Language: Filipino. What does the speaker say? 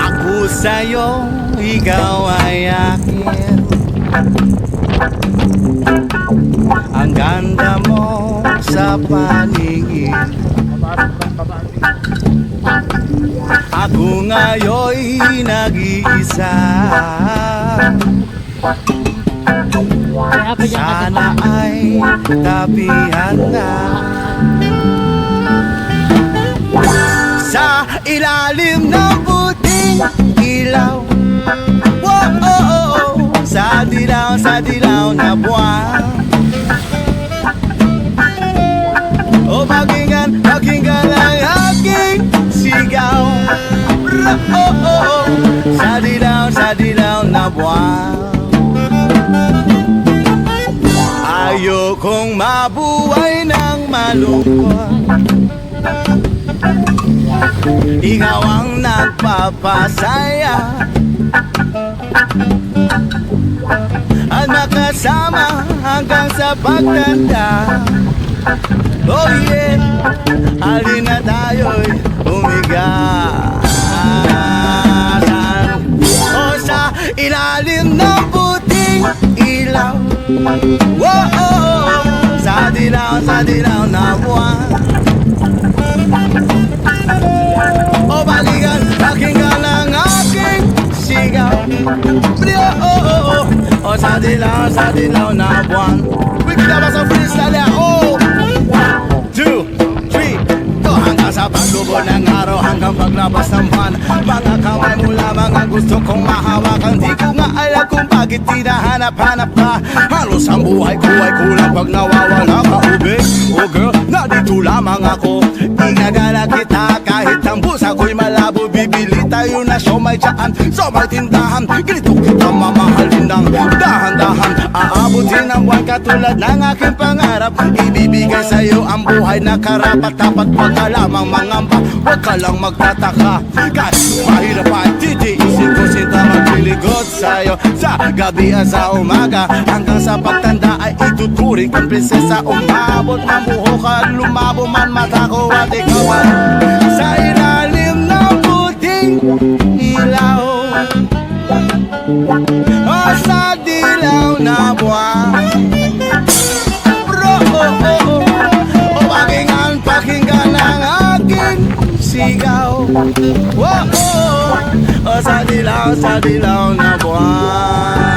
Ako sa'yo, ikaw ay akin. Ang ganda mo sa paningin. Ako ngayon'y nag-iisa. Sana ay tabihan na sa ilalim ng puting ilaw. Whoa, oh, oh, oh. Sa dilaw na buwan. O pakinggan ang aking sigaw. Oh, oh, oh. Sa dilaw na buwan. Ayokong mabuhay ng malungkot. Ikaw ang nagpapasaya at makasama hanggang sa pagtanda. Oh yeah, halin na tayo'y umigasan. O sa ilalim ng puting ilaw. Whoa, oh, oh. Sa dilaw na buwan. O pakinggan ang aking sigaw. Oh, oh, oh. O sa dilaw na buwan. Kita ba sa freestyle ya? Oh! 1, 2, 3 Go hanggang sa paglubo ng araw, hanggang paglabas ng buwan. Mga kamay mo lamang ang gusto kong mahawakan. Di ko nga alam kung bakit tinahanap-hanap ka. Halos ang buhay ko ay kulang pag nawawala ka, ube. Oh girl, nandito lamang ako. Igagala kita kahit ang busa ko'y malabo. Bibili tayo na siomay dyan sa may tindahan. Ganito kita mamahalin ng dahan-dahan. Aabutin ang buwan katulad ng aking pangarap. Ibibigay sa'yo ang buhay na karapat. Dapat wag ka lamang mangamba, wag ka lang magtataka. Kahit mahirap ay titiisin ko sinta magliligot sa'yo. Sa gabi at sa umaga, hanggang sa pagtanda ay ituturing kang prinsesa. Umabot man buhok at lumabo man mata ko at ikaw ay sa ilalim ng puting ilaw. O sa dilaw na buwan. Bro, oh, oh, oh. O pakinggan ang aking sigaw. Oh, oh. O sa dilaw na buwan.